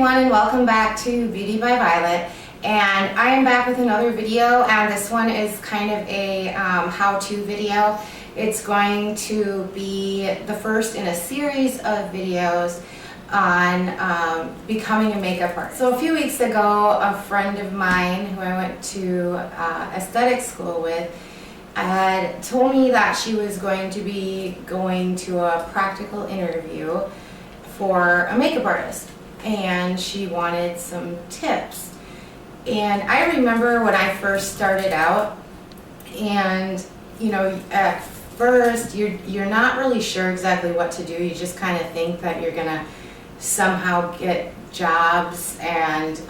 everyone, and welcome back to Beauty by Violett. And I am back with another video, and this one is kind of a how-to video. It's going to be the first in a series of videos on becoming a makeup artist. So a few weeks ago, a friend of mine who I went to aesthetic school with had told me that she was going to be going to a practical interview for a makeup artist, and she wanted some tips. And I remember when I first started out, and you know, at first you're not really sure exactly what to do. You just kind of think that you're gonna somehow get jobs, and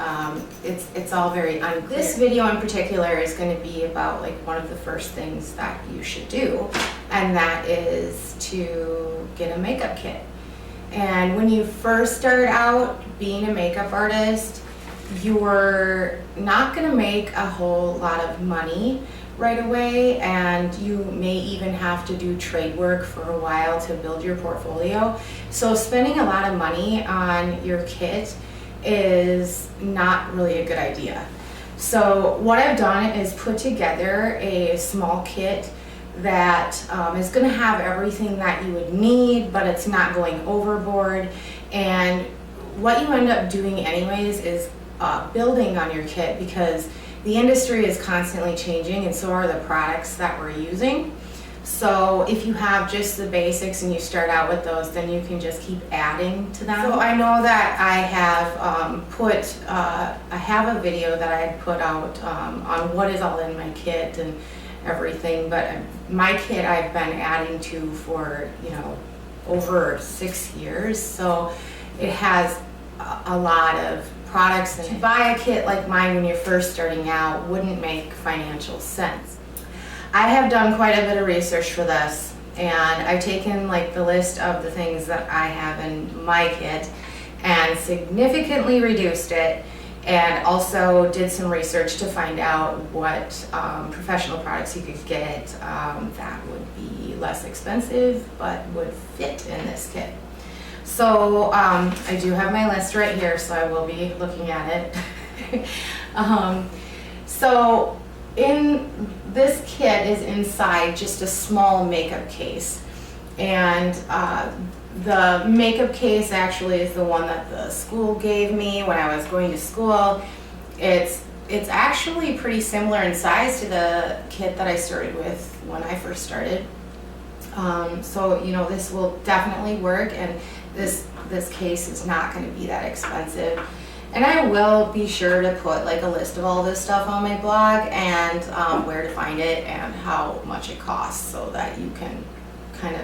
it's all very unclear. This video in particular is going to be about like one of the first things that you should do, and that is to get a makeup kit. And when you first start out being a makeup artist, you're not going to make a whole lot of money right away, and you may even have to do trade work for a while to build your portfolio. So spending a lot of money on your kit is not really a good idea. So what I've done is put together a small kit that is going to have everything that you would need, but it's not going overboard. And what you end up doing anyways is building on your kit, because the industry is constantly changing, and so are the products that we're using. So if you have just the basics and you start out with those, then you can just keep adding to them. So I know that I have I have a video that I had put out on what is all in my kit and everything, but my kit I've been adding to for, you know, over 6 years, so it has a lot of products in it. To buy a kit like mine when you're first starting out wouldn't make financial sense. I have done quite a bit of research for this, and I've taken like the list of the things that I have in my kit and significantly reduced it, and also did some research to find out what professional products you could get that would be less expensive but would fit in this kit. So I do have my list right here, so I will be looking at it. So in this kit is inside just a small makeup case, and the makeup case actually is the one that the school gave me when I was going to school. It's actually pretty similar in size to the kit that I started with when I first started. So you know, this will definitely work, and this case is not going to be that expensive. And I will be sure to put like a list of all this stuff on my blog, and where to find it and how much it costs, so that you can kind of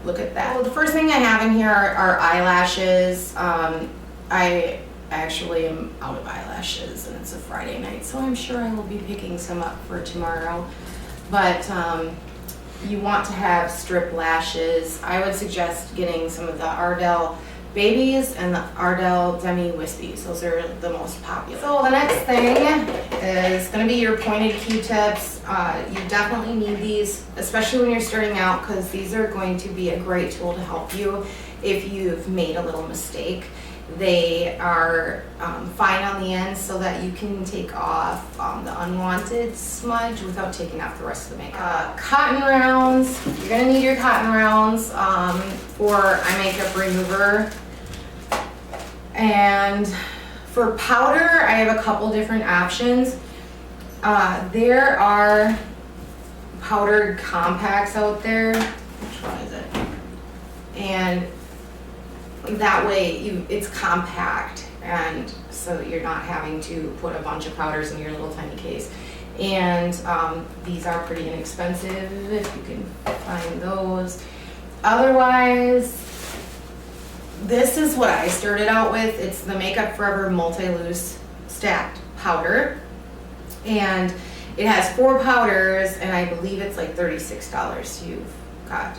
look at that. Well, the first thing I have in here are eyelashes. I actually am out of eyelashes, and it's a Friday night, so I'm sure I will be picking some up for tomorrow. But you want to have strip lashes. I would suggest getting some of the Ardell Babies and the Ardell Demi Wispies. Those are the most popular. So the next thing is going to be your pointed Q-tips. You definitely need these, especially when you're starting out, because these are going to be a great tool to help you if you've made a little mistake. They are fine on the end, so that you can take off the unwanted smudge without taking off the rest of the makeup. Cotton rounds. You're going to need your cotton rounds for eye makeup remover. And for powder, I have a couple different options. There are powdered compacts out there. Which one is it? And that way it's compact, and so you're not having to put a bunch of powders in your little tiny case. And these are pretty inexpensive if you can find those. Otherwise, this is what I started out with. It's the Makeup Forever Multi-Loose Stacked Powder, and it has 4 powders, and I believe it's like $36. You've got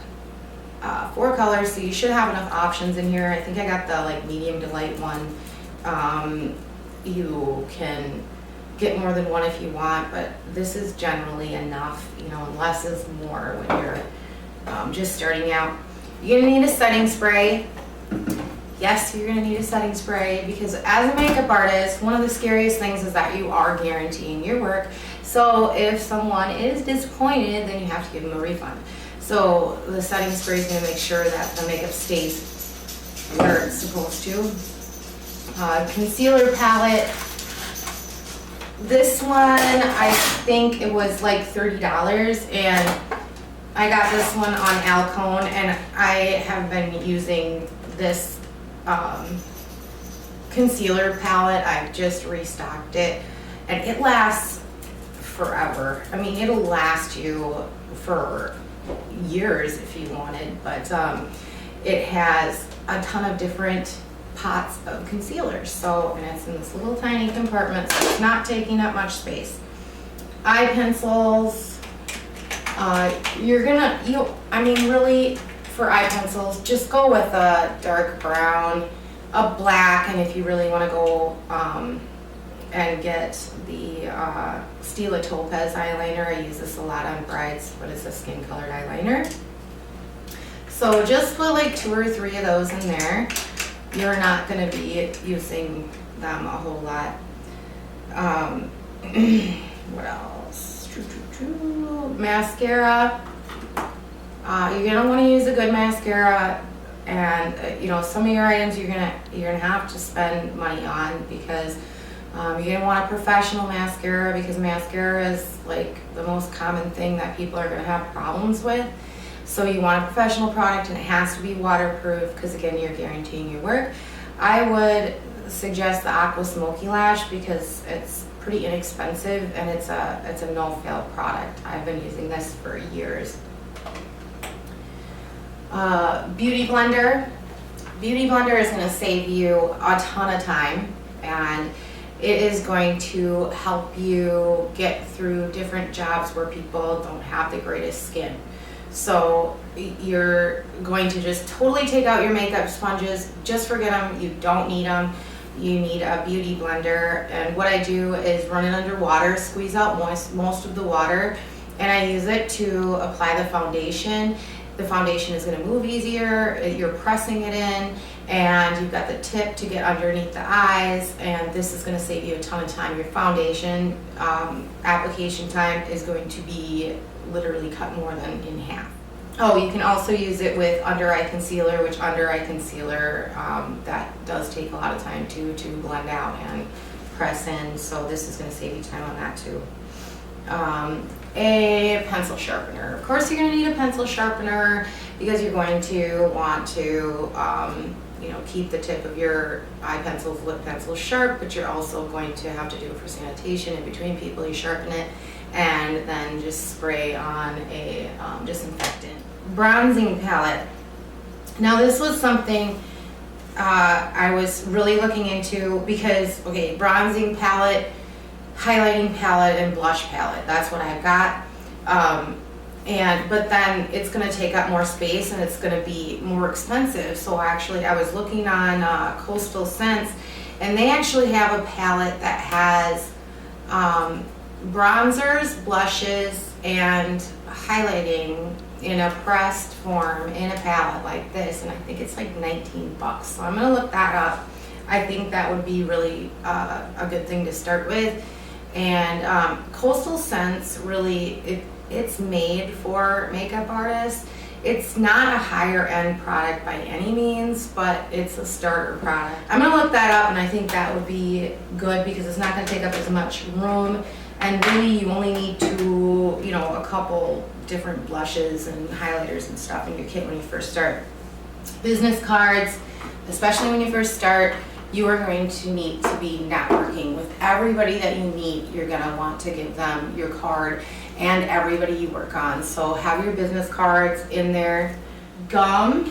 4 colors, so you should have enough options in here. I think I got the like medium to light one. You can get more than one if you want, but this is generally enough, you know, and less is more when you're just starting out. You're gonna need a setting spray. Yes, you're gonna need a setting spray because as a makeup artist, one of the scariest things is that you are guaranteeing your work. So if someone is disappointed, then you have to give them a refund. So the setting spray is gonna make sure that the makeup stays where it's supposed to. Concealer palette. This one, I think it was like $30, and I got this one on Alcone, and I have been using this concealer palette. I've just restocked it, and it lasts forever. I mean, it'll last you for years if you wanted, but it has a ton of different pots of concealers. So, and it's in this little tiny compartment, so it's not taking up much space. Eye pencils, I mean, really, for eye pencils, just go with a dark brown, a black, and if you really want to go and get the Stila Topaz eyeliner, I use this a lot on brides, but it's a skin colored eyeliner. So just put like 2 or 3 of those in there. You're not going to be using them a whole lot. What else? Mascara. You're going to want to use a good mascara, and some of your items you're gonna have to spend money on because you're going to want a professional mascara, because mascara is like the most common thing that people are going to have problems with. So you want a professional product, and it has to be waterproof because, again, you're guaranteeing your work. I would suggest the Aqua Smoky Lash because it's pretty inexpensive and it's a no-fail product. I've been using this for years. Beauty blender. Beauty blender is going to save you a ton of time, and it is going to help you get through different jobs where people don't have the greatest skin. So you're going to just totally take out your makeup sponges, just forget them, you don't need them. You need a beauty blender, and what I do is run it under water, squeeze out most of the water, and I use it to apply the foundation. The foundation is going to move easier, you're pressing it in, and you've got the tip to get underneath the eyes, and this is going to save you a ton of time. Your foundation application time is going to be literally cut more than in half. Oh, you can also use it with under eye concealer, which under eye concealer, that does take a lot of time to blend out and press in, so this is going to save you time on that too. A pencil sharpener. Of course you're going to need a pencil sharpener because you're going to want to keep the tip of your eye pencils, lip pencils sharp, but you're also going to have to do it for sanitation. In between people, you sharpen it and then just spray on a disinfectant. Bronzing palette. Now this was something I was really looking into because, okay, bronzing palette, highlighting palette, and blush palette. That's what I've got. But then it's going to take up more space and it's going to be more expensive. So actually I was looking on Coastal Scents, and they actually have a palette that has bronzers, blushes, and highlighting in a pressed form in a palette like this, and I think it's like 19 bucks. So I'm going to look that up. I think that would be really a good thing to start with. And Coastal Scents, really, it's made for makeup artists. It's not a higher end product by any means, but it's a starter product. I'm going to look that up, and I think that would be good because it's not going to take up as much room, and really you only need a couple different blushes and highlighters and stuff in your kit when you first start. Business cards, especially when you first start, you are going to need to be networking with everybody that you meet. You're going to want to give them your card and everybody you work on. So have your business cards in there. Gum.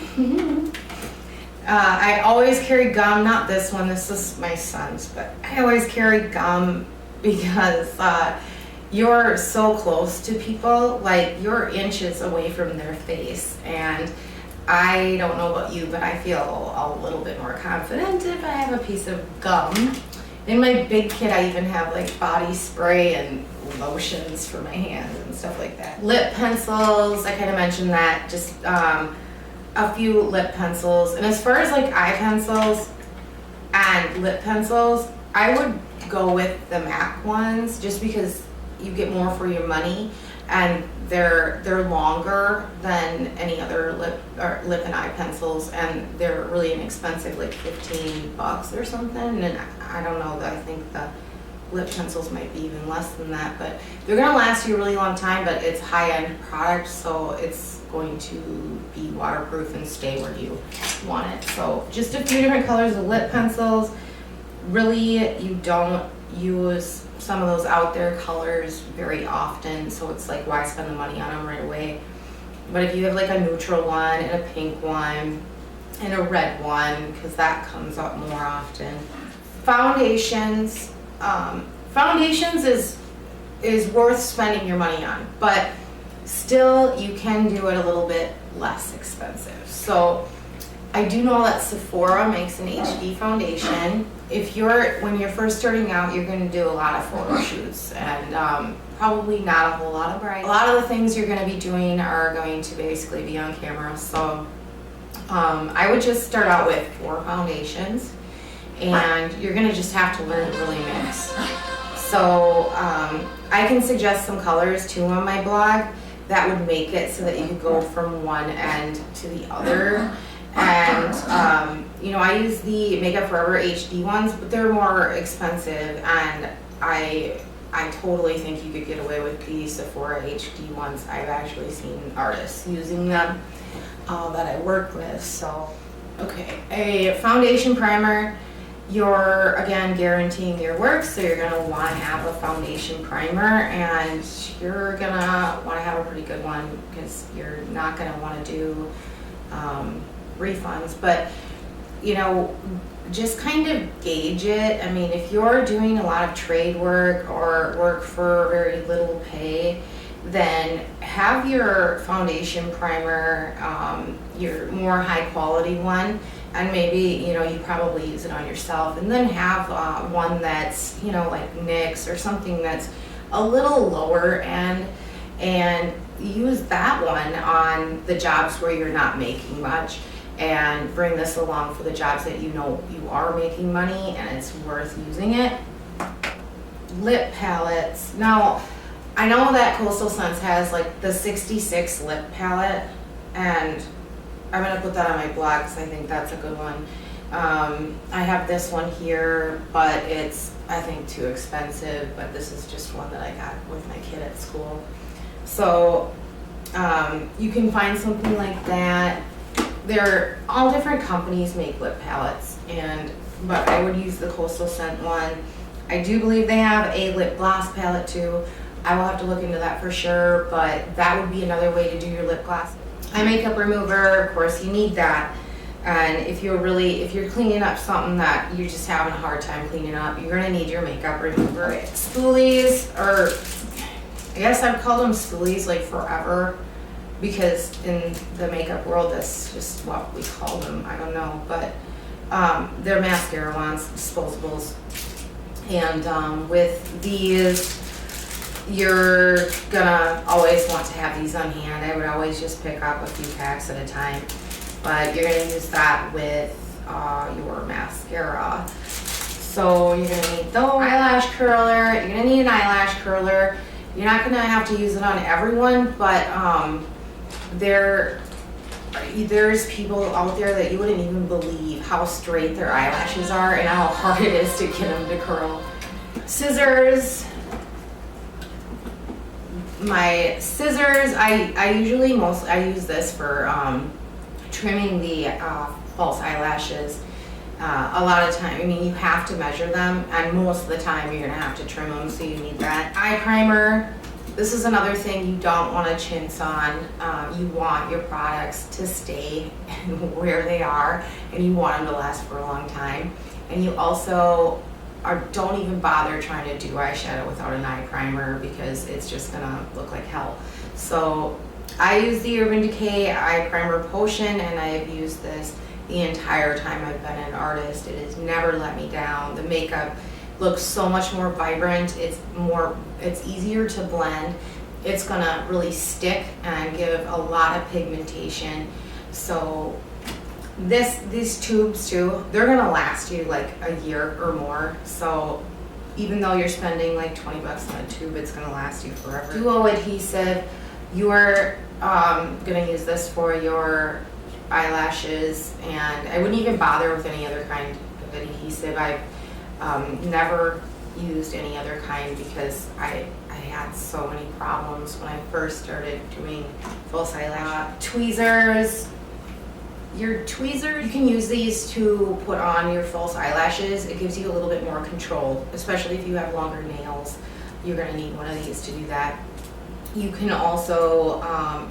I always carry gum, not this one, this is my son's, but I always carry gum because you're so close to people, like you're inches away from their face, and I don't know about you, but I feel a little bit more confident if I have a piece of gum. In my big kit, I even have like body spray and lotions for my hands and stuff like that. Lip pencils, I kind of mentioned that. Just a few lip pencils. And as far as like eye pencils and lip pencils, I would go with the MAC ones just because you get more for your money, and they're longer than any other lip and eye pencils, and they're really inexpensive, like $15 or something. And I don't know, I think the lip pencils might be even less than that, but they're gonna last you a really long time. But it's high-end product, so it's going to be waterproof and stay where you want it. So just a few different colors of lip pencils. Really, you don't use some of those out there colors very often, so it's like, why spend the money on them right away? But if you have like a neutral one and a pink one and a red one, because that comes up more often. Foundations. Foundations is worth spending your money on, but still you can do it a little bit less expensive. So I do know that Sephora makes an HD foundation. When you're first starting out, you're going to do a lot of photo shoots, and probably not a whole lot of bright. A lot of the things you're going to be doing are going to basically be on camera. So I would just start out with 4 foundations, and you're going to just have to learn to really mix. So I can suggest some colors too on my blog that would make it so that you could go from one end to the other. And you know, I use the Makeup Forever HD ones, but they're more expensive, and I totally think you could get away with the Sephora HD ones. I've actually seen artists using them that I work with. So okay, a foundation primer. You're again guaranteeing your work, so you're gonna want to have a foundation primer, and you're gonna want to have a pretty good one, because you're not gonna want to do refunds. But you know, just kind of gauge it. I mean, if you're doing a lot of trade work or work for very little pay, then have your foundation primer, your more high quality one, and maybe, you know, you probably use it on yourself, and then have one that's, you know, like NYX or something that's a little lower end, and use that one on the jobs where you're not making much, and bring this along for the jobs that you know you are making money and it's worth using it. Lip palettes. Now, I know that Coastal Scents has like the 66 lip palette, and I'm gonna put that on my blog because I think that's a good one. I have this one here, but it's, I think, too expensive, but this is just one that I got with my kid at school. So you can find something like that. All different companies make lip palettes, but I would use the Coastal Scent one. I do believe they have a lip gloss palette too. I will have to look into that for sure, but that would be another way to do your lip gloss. Eye makeup remover, of course you need that. And if you're cleaning up something that you're just having a hard time cleaning up, you're gonna need your makeup remover. Spoolies, or I guess I've called them spoolies like forever, because in the makeup world that's just what we call them. I don't know, but they're mascara wands, disposables. And with these, you're gonna always want to have these on hand. I would always just pick up a few packs at a time, but you're gonna use that with your mascara. So you're gonna need those. Eyelash curler, you're gonna need an eyelash curler. You're not gonna have to use it on everyone, but there's people out there that you wouldn't even believe how straight their eyelashes are and how hard it is to get them to curl. Scissors. My scissors, I usually use this for trimming the false eyelashes. A lot of time, I mean, you have to measure them, and most of the time you're gonna have to trim them, so you need that. Eye primer. This is another thing you don't want to chintz on. You want your products to stay where they are, and you want them to last for a long time. And you also don't even bother trying to do eyeshadow without an eye primer, because it's just gonna look like hell. So I use the Urban Decay Eye Primer Potion, and I have used this the entire time I've been an artist. It has never let me down. The makeup looks so much more vibrant. It's easier to blend. It's gonna really stick and give a lot of pigmentation. So these tubes too, they're gonna last you like a year or more. So even though you're spending like 20 bucks on a tube, it's gonna last you forever. Duo adhesive, you're gonna use this for your eyelashes, and I wouldn't even bother with any other kind of adhesive. I've never used any other kind because I had so many problems when I first started doing false eyelash. Tweezers. Your tweezers, you can use these to put on your false eyelashes. It gives you a little bit more control, especially if you have longer nails. You're gonna need one of these to do that. You can also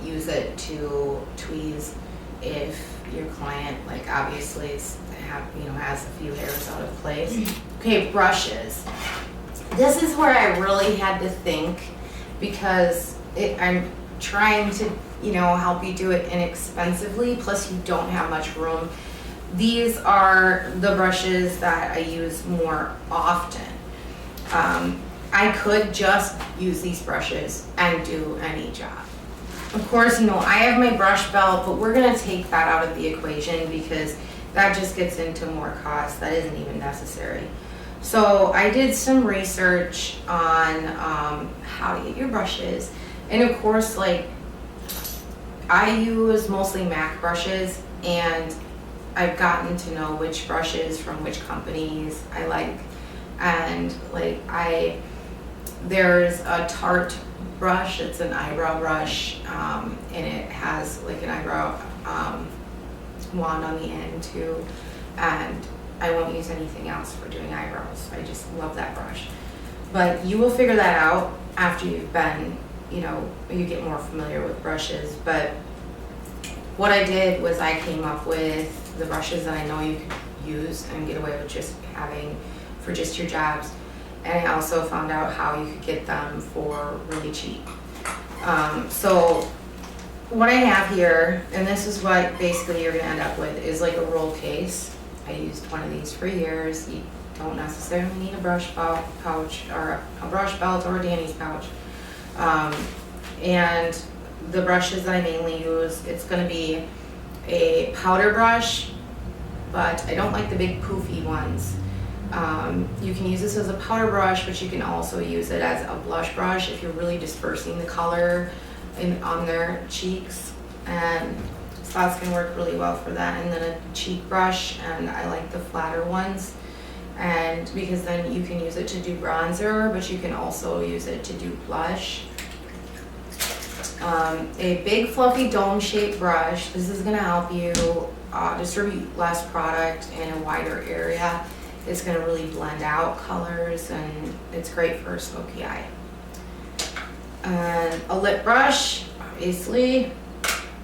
use it to tweeze if your client, like obviously has a few hairs out of place. Okay, brushes. This is where I really had to think, because I'm trying to help you do it inexpensively, plus you don't have much room. These are the brushes that I use more often. I could just use these brushes and do any job. Of course, I have my brush belt, but we're gonna take that out of the equation because that just gets into more cost. That isn't even necessary. So I did some research on how to get your brushes. And of course, like, I use mostly MAC brushes, and I've gotten to know which brushes from which companies I like. And like there's a Tarte brush, it's an eyebrow brush, and it has like an eyebrow wand on the end too. And I won't use anything else for doing eyebrows. I just love that brush. But you will figure that out after you've been, you get more familiar with brushes. But what I did was I came up with the brushes that I know you could use and get away with just having for just your jobs. And I also found out how you could get them for really cheap. So what I have here, and this is what basically you're gonna end up with, is like a roll case. I used one of these for years. You don't necessarily need a brush pouch or a brush belt or a Danny's pouch. And the brushes that I mainly use, it's gonna be a powder brush, but I don't like the big poofy ones. You can use this as a powder brush, but you can also use it as a blush brush if you're really dispersing the color on their cheeks. And so that's gonna work really well for that. And then a cheek brush, and I like the flatter ones. And because then you can use it to do bronzer, but you can also use it to do blush. A big fluffy dome-shaped brush. This is gonna help you distribute less product in a wider area. It's gonna really blend out colors, and it's great for a smoky eye. And a lip brush, obviously,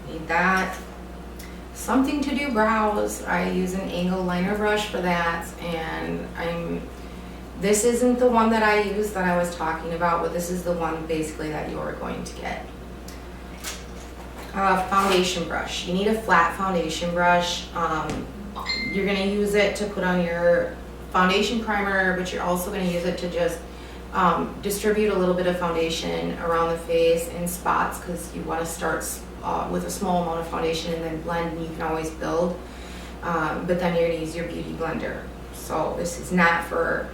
need that. Something to do brows. I use an angle liner brush for that, and this isn't the one that I use that I was talking about, but this is the one basically that you're going to get. Foundation brush. You need a flat foundation brush. You're gonna use it to put on your foundation primer, but you're also gonna use it to just distribute a little bit of foundation around the face in spots, because you wanna start with a small amount of foundation and then blend, and you can always build. But then you're gonna use your beauty blender. So this is not for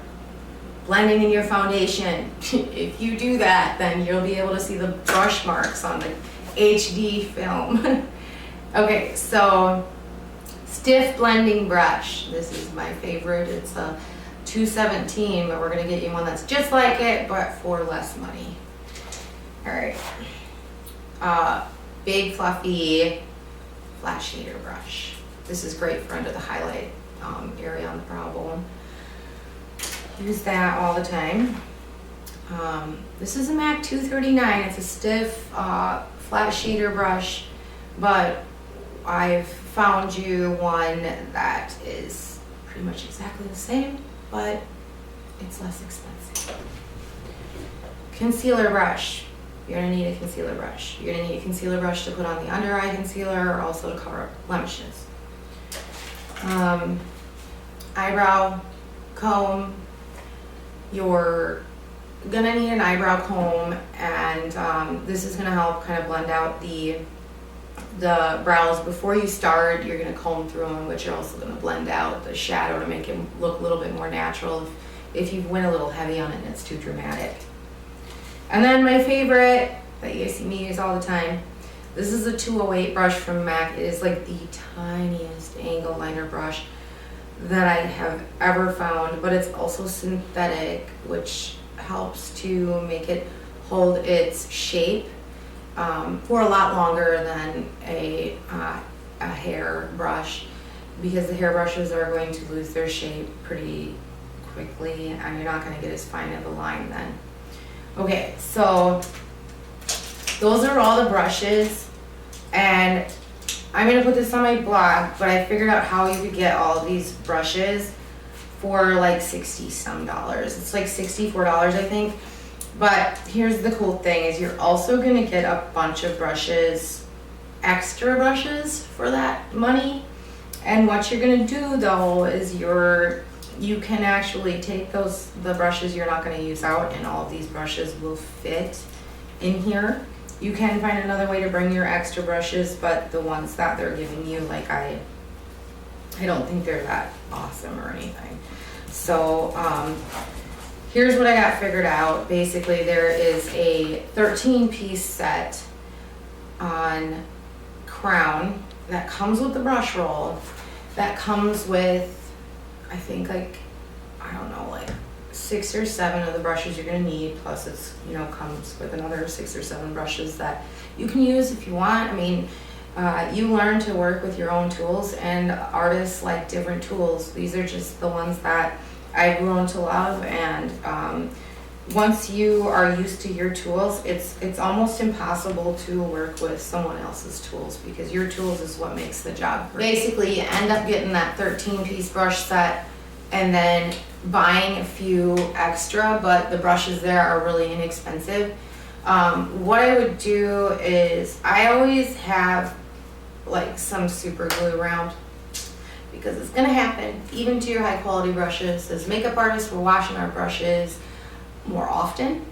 blending in your foundation. If you do that, then you'll be able to see the brush marks on the HD film. Okay, so stiff blending brush. This is my favorite. It's a 217, but we're gonna get you one that's just like it, but for less money. All right. Big fluffy flat shader brush. This is great for under the highlight area on the brow bone. Use that all the time. This is a MAC 239. It's a stiff flat shader brush, but I've found you one that is pretty much exactly the same, but it's less expensive. Concealer brush. You're gonna need a concealer brush. You're gonna need a concealer brush to put on the under eye concealer, or also to cover up blemishes. Eyebrow comb. You're gonna need an eyebrow comb, and this is gonna help kind of blend out the the brows before you start. You're going to comb through them, but you're also going to blend out the shadow to make it look a little bit more natural if you went a little heavy on it and it's too dramatic. And then my favorite that you guys see me use all the time, this is a 208 brush from MAC. It is like the tiniest angle liner brush that I have ever found, but it's also synthetic, which helps to make it hold its shape for a lot longer than a hair brush, because the hair brushes are going to lose their shape pretty quickly and you're not going to get as fine of a line then. Okay, so those are all the brushes, and I'm going to put this on my blog, but I figured out how you could get all of these brushes for like 60 some dollars. It's like $64, I think. But here's the cool thing is you're also going to get a bunch of brushes, extra brushes for that money. And what you're going to do though is you can actually take the brushes you're not going to use out, and all of these brushes will fit in here. You can find another way to bring your extra brushes, but the ones that they're giving you, like I don't think they're that awesome or anything. So here's what I got figured out. Basically, there is a 13-piece set on Crown that comes with the brush roll, that comes with, I think, like, I don't know, like 6 or 7 of the brushes you're gonna need, plus it's, you know, comes with another 6 or 7 brushes that you can use if you want. I mean, you learn to work with your own tools, and artists like different tools. These are just the ones that I've grown to love, and once you are used to your tools, it's almost impossible to work with someone else's tools, because your tools is what makes the job. Basically, you end up getting that 13-piece brush set and then buying a few extra, but the brushes there are really inexpensive. What I would do is I always have like some super glue around, because it's gonna happen even to your high quality brushes. As makeup artists, we're washing our brushes more often,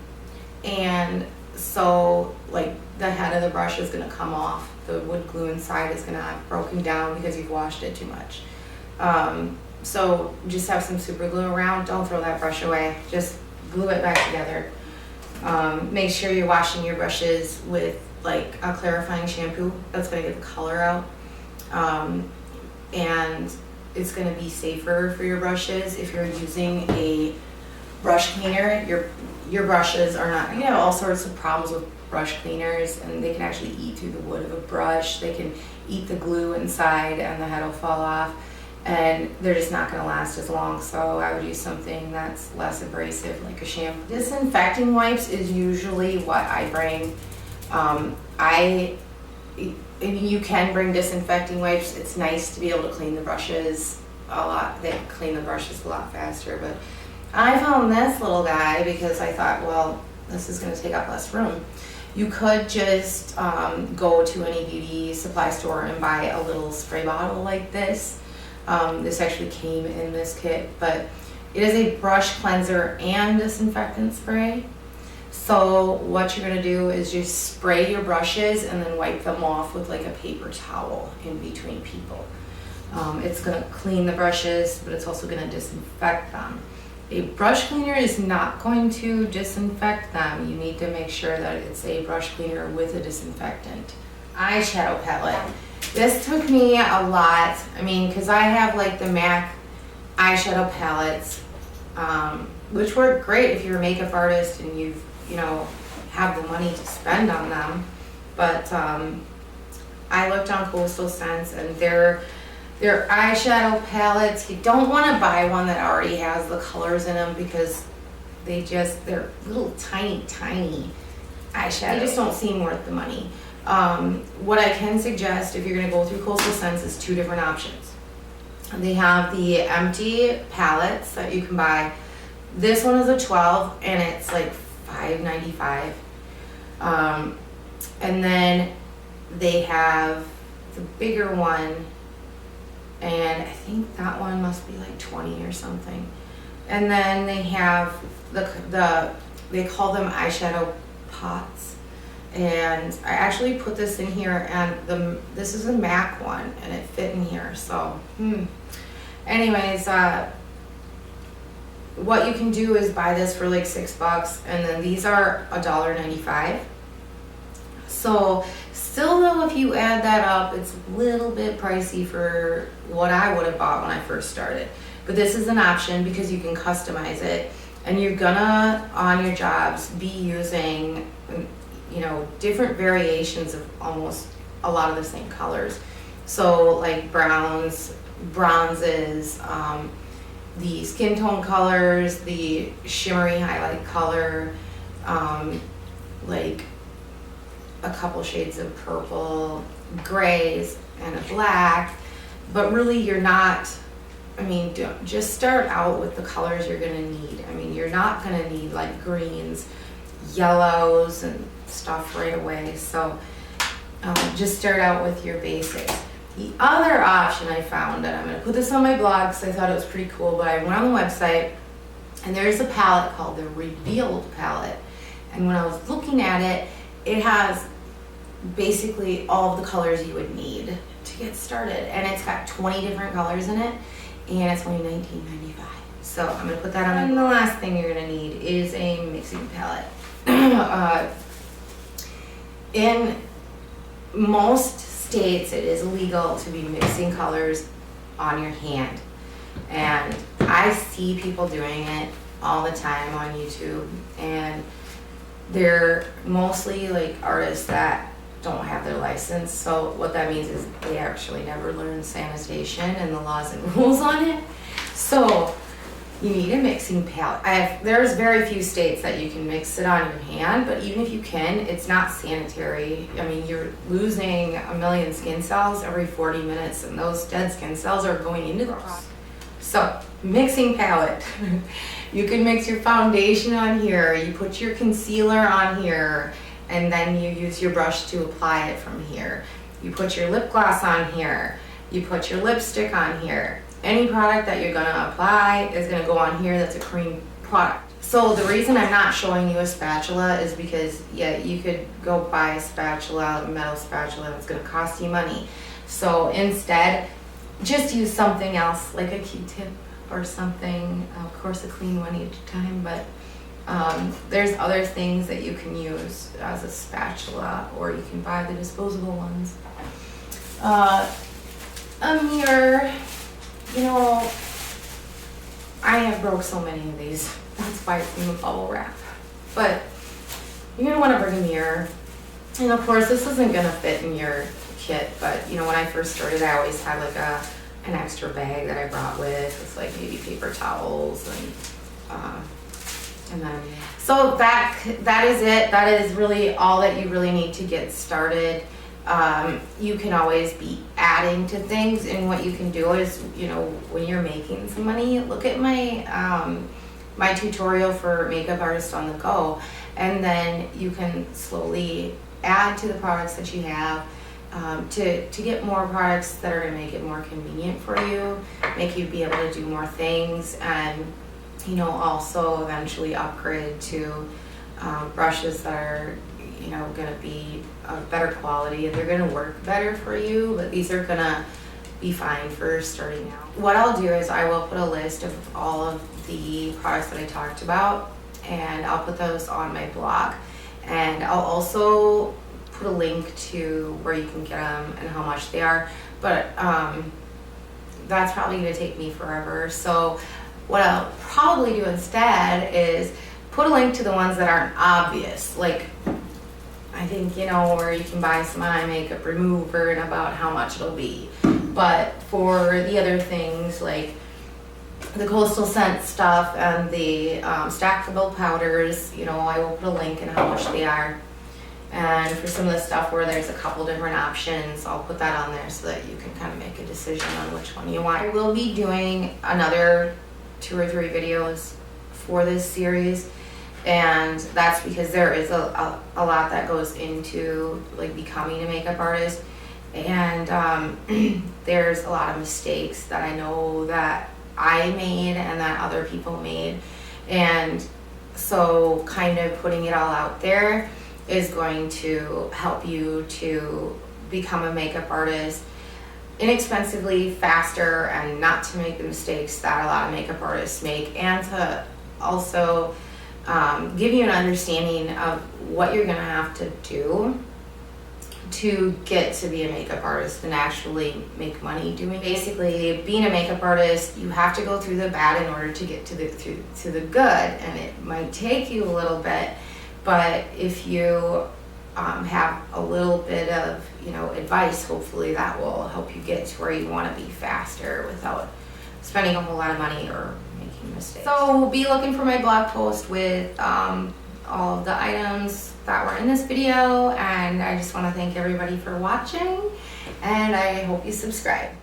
and so like the head of the brush is gonna come off. The wood glue inside is gonna have broken down because you've washed it too much. So just have some super glue around. Don't throw that brush away. Just glue it back together. Make sure you're washing your brushes with like a clarifying shampoo. That's gonna get the color out. And it's gonna be safer for your brushes if you're using a brush cleaner. Your brushes are not, you have all sorts of problems with brush cleaners, and they can actually eat through the wood of a brush. They can eat the glue inside and the head will fall off, and they're just not going to last as long. So I would use something that's less abrasive, like a shampoo. Disinfecting wipes is usually what I bring. You can bring disinfecting wipes. It's nice to be able to clean the brushes a lot. They clean the brushes a lot faster, but I found this little guy because I thought, well, this is going to take up less room. You could just go to any beauty supply store and buy a little spray bottle like this. This actually came in this kit, but it is a brush cleanser and disinfectant spray. So what you're going to do is just spray your brushes and then wipe them off with like a paper towel in between people. It's going to clean the brushes, but it's also going to disinfect them. A brush cleaner is not going to disinfect them. You need to make sure that it's a brush cleaner with a disinfectant. Eyeshadow palette. This took me a lot. I mean, because I have like the MAC eyeshadow palettes, which work great if you're a makeup artist and you have the money to spend on them. But I looked on Coastal Scents, and their eyeshadow palettes, you don't want to buy one that already has the colors in them, because they're little tiny eyeshadows. They just don't seem worth the money. What I can suggest if you're going to go through Coastal Scents is 2 different options. They have the empty palettes that you can buy. This one is a 12 and it's like $5.95. And then they have the bigger one, and I think that one must be like 20 or something. And then they have they call them eyeshadow pots, and I actually put this in here, and this is a MAC one, and it fit in here. So anyways, what you can do is buy this for like $6, and then these are $1.95. So still though, if you add that up, it's a little bit pricey for what I would have bought when I first started. But this is an option because you can customize it, and you're gonna, on your jobs, be using, you know, different variations of almost a lot of the same colors. So like browns, bronzes, the skin tone colors, the shimmery highlight color, like a couple shades of purple, grays, and a black. But really you're not, I mean, just start out with the colors you're gonna need. I mean, you're not gonna need like greens, yellows, and stuff right away. So just start out with your basics. The other option I found, and I'm gonna put this on my blog because I thought it was pretty cool, but I went on the website and there's a palette called the Revealed palette. And when I was looking at it, it has basically all of the colors you would need to get started. And it's got 20 different colors in it, and it's only $19.95. So I'm gonna put that on. And the last thing you're gonna need is a mixing palette. In most states, it is illegal to be mixing colors on your hand. And I see people doing it all the time on YouTube, and they're mostly like artists that don't have their license. So what that means is they actually never learned sanitation and the laws and rules on it. So you need a mixing palette. There's very few states that you can mix it on your hand, but even if you can, it's not sanitary. I mean, you're losing 1 million skin cells every 40 minutes, and those dead skin cells are going into the product. So, mixing palette. You can mix your foundation on here, you put your concealer on here, and then you use your brush to apply it from here. You put your lip gloss on here, you put your lipstick on here. Any product that you're gonna apply is gonna go on here that's a cream product. So the reason I'm not showing you a spatula is because, yeah, you could go buy a spatula, a metal spatula, that's gonna cost you money. So instead, just use something else, like a Q-tip or something, of course a clean one each time, but there's other things that you can use as a spatula, or you can buy the disposable ones. A mirror. You know, I have broke so many of these. That's why it's in the bubble wrap. But you're gonna wanna bring a mirror. And of course, this isn't gonna fit in your kit, but you know, when I first started, I always had like an extra bag that I brought with like maybe paper towels and then, so that is it. That is really all that you really need to get started. You can always be adding to things, and what you can do is, you know, when you're making some money, look at my my tutorial for makeup artists on the go, and then you can slowly add to the products that you have to get more products that are going to make it more convenient for you, make you be able to do more things, and you know, also eventually upgrade to brushes that are, you know, going to be of better quality, and they're going to work better for you, but these are going to be fine for starting out. What I'll do is I will put a list of all of the products that I talked about, and I'll put those on my blog, and I'll also put a link to where you can get them and how much they are, but that's probably going to take me forever. So what I'll probably do instead is put a link to the ones that aren't obvious, like I think, you know, where you can buy some eye makeup remover and about how much it'll be. But for the other things like the Coastal Scent stuff and the stackable powders, you know, I will put a link in how much they are. And for some of the stuff where there's a couple different options, I'll put that on there so that you can kind of make a decision on which one you want. I will be doing another 2 or 3 videos for this series, and that's because there is a lot that goes into like becoming a makeup artist, and there's a lot of mistakes that I know that I made and that other people made, and so kind of putting it all out there is going to help you to become a makeup artist inexpensively, faster, and not to make the mistakes that a lot of makeup artists make, and to also give you an understanding of what you're gonna have to do to get to be a makeup artist and actually make money doing. Basically, being a makeup artist, you have to go through the bad in order to get to the good, and it might take you a little bit, but if you have a little bit of, advice, hopefully that will help you get to where you want to be faster without spending a whole lot of money or making mistakes. So be looking for my blog post with all of the items that were in this video, and I just want to thank everybody for watching, and I hope you subscribe.